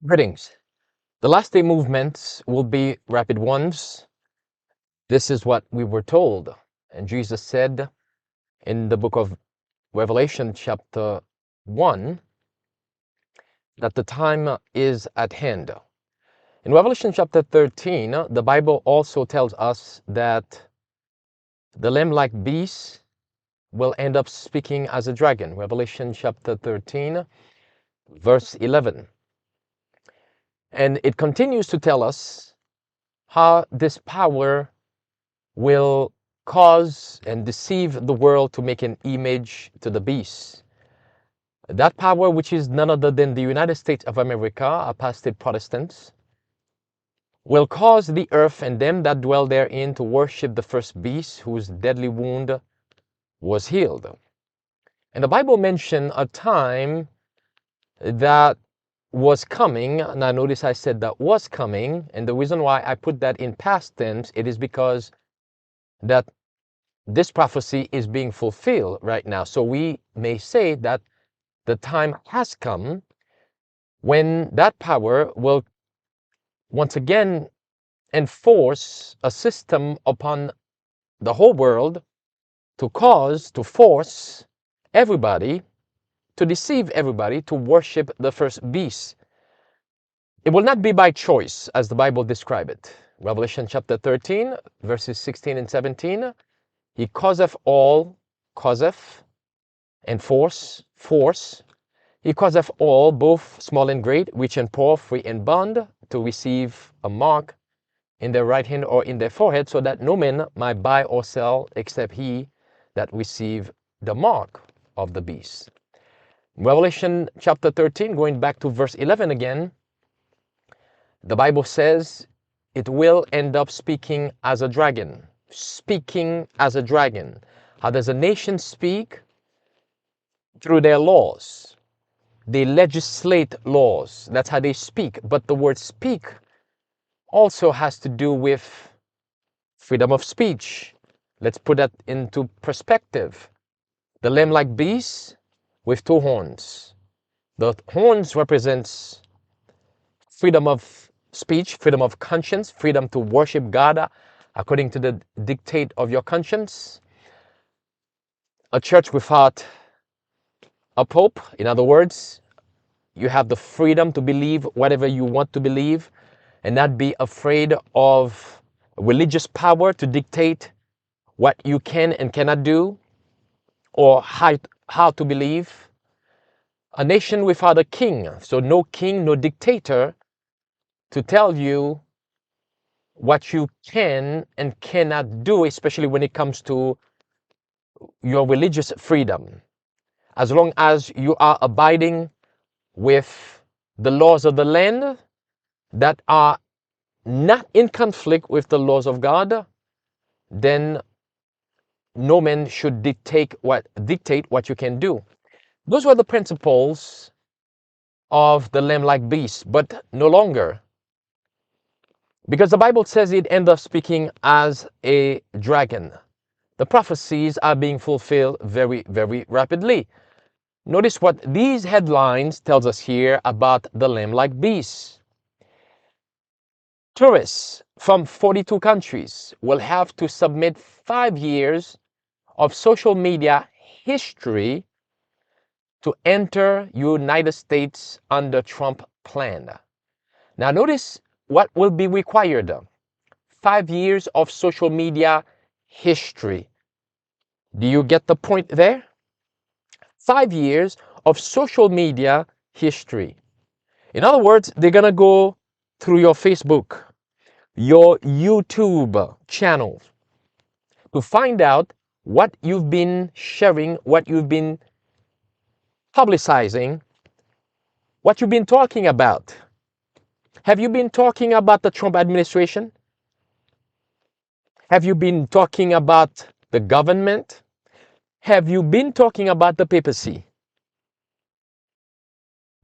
Greetings. The last day movements will be rapid ones. This is what we were told. And Jesus said in the book of Revelation chapter 1 that the time is at hand. In Revelation chapter 13, the Bible also tells us that the lamb-like beast will end up speaking as a dragon. Revelation chapter 13, verse 11. And it continues to tell us how this power will cause and deceive the world to make an image to the beast. That power, which is none other than the United States of America, apostate Protestants, will cause the earth and them that dwell therein to worship the first beast whose deadly wound was healed. And the Bible mentioned a time that was coming. Now notice I said that was coming, and the reason why I put that in past tense, it is because that this prophecy is being fulfilled right now. So we may say that the time has come when that power will once again enforce a system upon the whole world to force everybody, to deceive everybody to worship the first beast. It will not be by choice, as the Bible describes it. Revelation chapter 13, verses 16 and 17. He causeth all, causeth, and force. He causeth all, both small and great, rich and poor, free and bond, to receive a mark in their right hand or in their forehead, so that no man might buy or sell except he that receive the mark of the beast. Revelation chapter 13, going back to verse 11 again, the Bible says it will end up speaking as a dragon. Speaking as a dragon. How does a nation speak? Through their laws. They legislate laws. That's how they speak. But the word speak also has to do with freedom of speech. Let's put that into perspective. The lamb-like beast with two horns. The horns represents freedom of speech, freedom of conscience, freedom to worship God according to the dictate of your conscience. A church without a pope, in other words, you have the freedom to believe whatever you want to believe and not be afraid of religious power to dictate what you can and cannot do or how to believe. A nation without a king, so no king, no dictator to tell you what you can and cannot do, especially when it comes to your religious freedom. As long as you are abiding with the laws of the land that are not in conflict with the laws of God, then no man should dictate what you can do. Those were the principles of the lamb-like beast, but no longer. Because the Bible says it ends up speaking as a dragon. The prophecies are being fulfilled very, very rapidly. Notice what these headlines tells us here about the lamb-like beast. Tourists from 42 countries will have to submit 5 years of social media history to enter United States under Trump plan. Now notice what will be required. 5 years of social media history. Do you get the point there? 5 years of social media history. In other words, they're going to go through your Facebook, your YouTube channel to find out what you've been sharing, what you've been publicizing, what you've been talking about. Have you been talking about the Trump administration? Have you been talking about the government? Have you been talking about the papacy?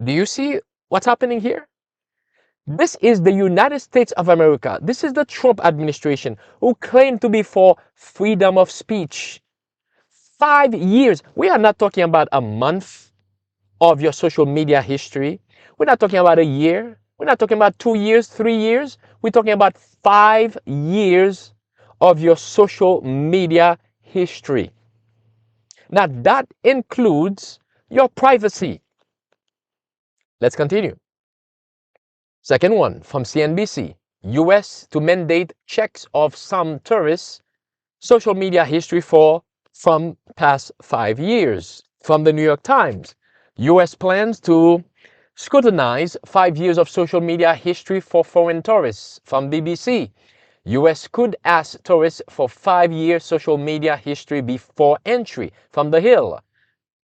Do you see what's happening here? This is the United States of America. This is the Trump administration who claim to be for freedom of speech. 5 years. We are not talking about a month of your social media history. We're not talking about a year. We're not talking about 2 years, 3 years. We're talking about 5 years of your social media history. Now, that includes your privacy. Let's continue. Second one from CNBC. US to mandate checks of some tourists' social media history from past 5 years. From the New York Times. US plans to scrutinize 5 years of social media history for foreign tourists. From BBC. US could ask tourists for 5 year social media history before entry. From The Hill.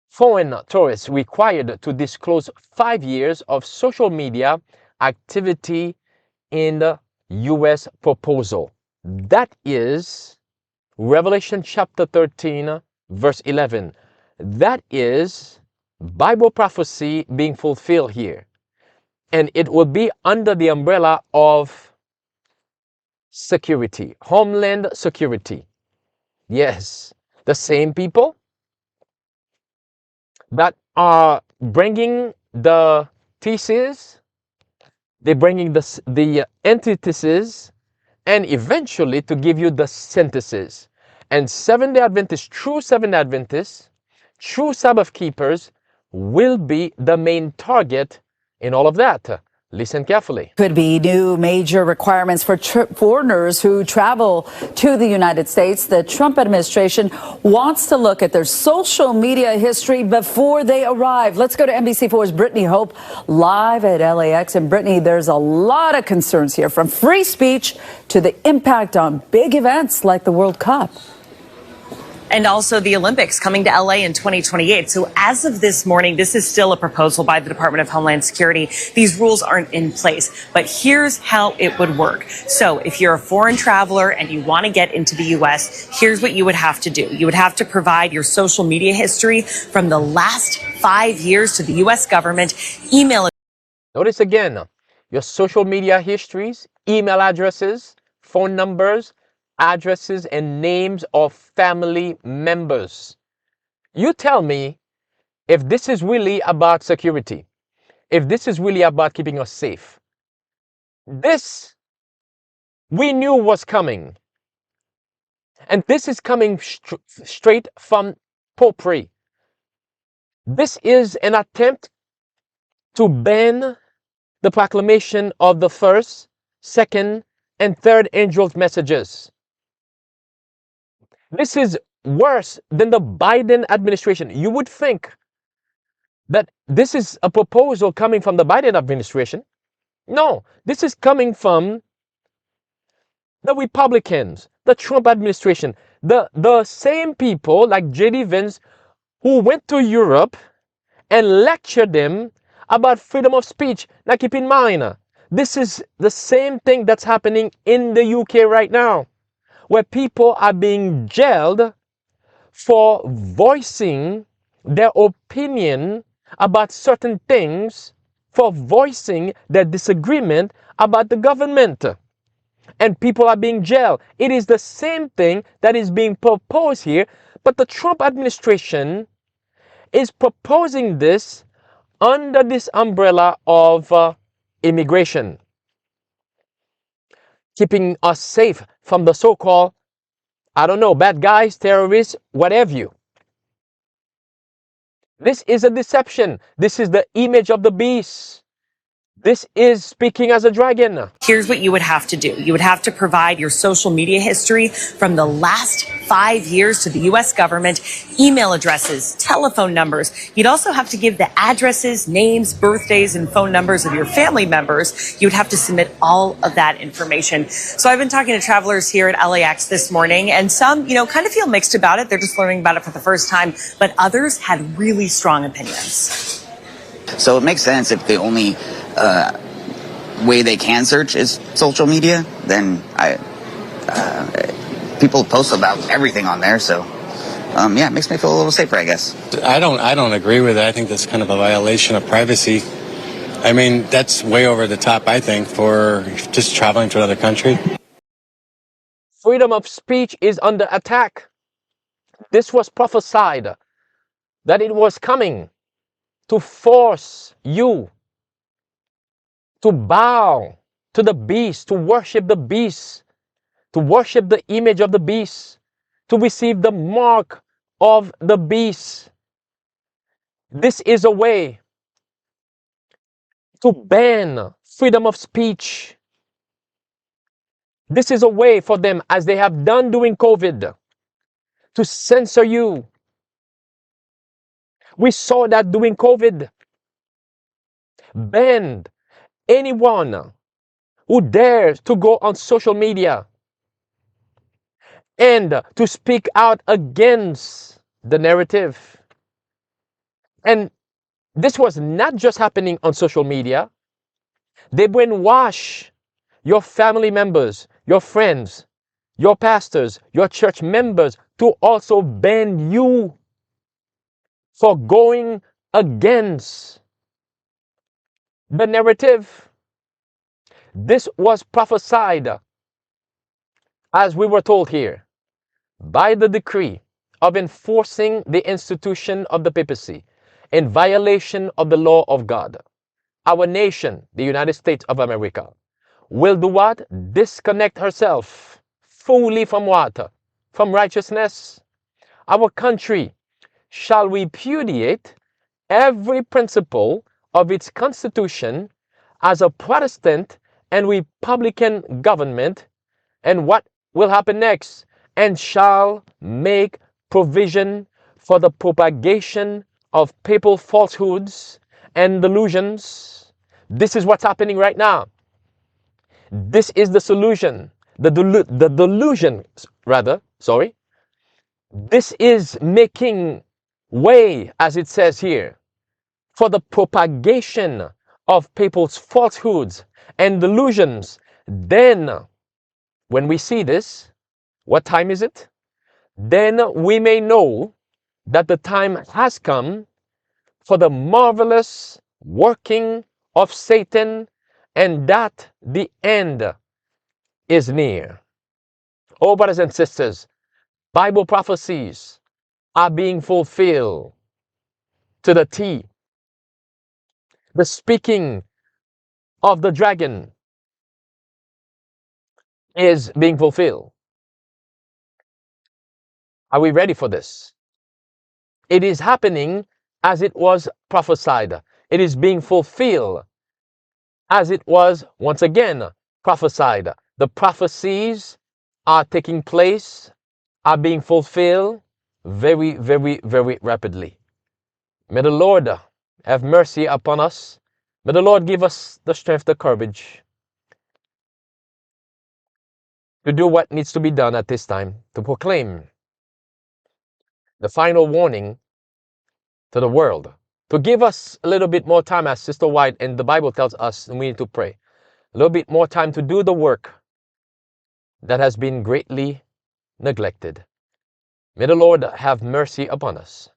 Foreign tourists required to disclose 5 years of social media activity in the US proposal. That is Revelation chapter 13, verse 11. That is Bible prophecy being fulfilled here. And it will be under the umbrella of security, homeland security. Yes, the same people that are bringing the thesis, they're bringing the antithesis, and eventually to give you the synthesis. And Seventh-day Adventists, true Seventh-day Adventists, true Sabbath keepers will be the main target in all of that. Listen carefully. Could be new major requirements for foreigners who travel to the United States. The Trump administration wants to look at their social media history before they arrive. Let's go to NBC4's Brittany Hope live at LAX. And Brittany, there's a lot of concerns here, from free speech to the impact on big events like the World Cup. And also the Olympics coming to LA in 2028. So as of this morning, this is still a proposal by the Department of Homeland Security. These rules aren't in place, but here's how it would work. So if you're a foreign traveler and you want to get into the U.S., here's what you would have to do. You would have to provide your social media history from the last 5 years to the U.S. government, email. Notice again, your social media histories, email addresses, phone numbers, addresses, and names of family members. You tell me if this is really about security, if this is really about keeping us safe. This we knew was coming. And this is coming straight from Popery. This is an attempt to ban the proclamation of the first, second, and third angel's messages. This is worse than the Biden administration. You would think that this is a proposal coming from the Biden administration. No, this is coming from the Republicans, the Trump administration, the same people like J.D. Vance who went to Europe and lectured them about freedom of speech. Now keep in mind, this is the same thing that's happening in the UK right now, where people are being jailed for voicing their opinion about certain things, for voicing their disagreement about the government. And people are being jailed. It is the same thing that is being proposed here, but the Trump administration is proposing this under this umbrella of immigration, keeping us safe from the so-called, I don't know, bad guys, terrorists, whatever you. This is a deception. This is the image of the beast. This is speaking as a dragon. Here's what you would have to do. You would have to provide your social media history from the last 5 years to the U.S. government, email addresses, telephone numbers. You'd also have to give the addresses, names, birthdays, and phone numbers of your family members. You'd have to submit all of that information. So I've been talking to travelers here at LAX this morning, and some, kind of feel mixed about it. They're just learning about it for the first time, but others had really strong opinions. So it makes sense if the only way they can search is social media, then people post about everything on there. So, it makes me feel a little safer, I guess. I don't agree with it. I think that's kind of a violation of privacy. I mean, that's way over the top, I think, for just traveling to another country. Freedom of speech is under attack. This was prophesied that it was coming to force you to bow to the beast, to worship the beast, to worship the image of the beast, to receive the mark of the beast. This is a way to ban freedom of speech. This is a way for them, as they have done during COVID, to censor you. We saw that during COVID. Banned anyone who dares to go on social media and to speak out against the narrative. And this was not just happening on social media. They brainwash your family members, your friends, your pastors, your church members to also ban you for going against the narrative. This was prophesied, as we were told here, by the decree of enforcing the institution of the papacy in violation of the law of God. Our nation, the United States of America, will do what? Disconnect herself fully from what? From righteousness. Our country shall repudiate every principle of its constitution as a Protestant and Republican government. And what will happen next? And shall make provision for the propagation of papal falsehoods and delusions. This is what's happening right now. This is the solution. The delusion, rather, sorry. This is making way, as it says here, for the propagation of people's falsehoods and delusions. Then, when we see this, what time is it? Then we may know that the time has come for the marvelous working of Satan, and that the end is near. Oh, brothers and sisters, Bible prophecies are being fulfilled to the T. The speaking of the dragon is being fulfilled. Are we ready for this? It is happening as it was prophesied. It is being fulfilled as it was, once again, prophesied. The prophecies are taking place, are being fulfilled very, very, very rapidly. May the Lord have mercy upon us. May the Lord give us the strength, the courage to do what needs to be done at this time, to proclaim the final warning to the world, to give us a little bit more time, as Sister White and the Bible tells us we need to pray, a little bit more time to do the work that has been greatly neglected. May the Lord have mercy upon us.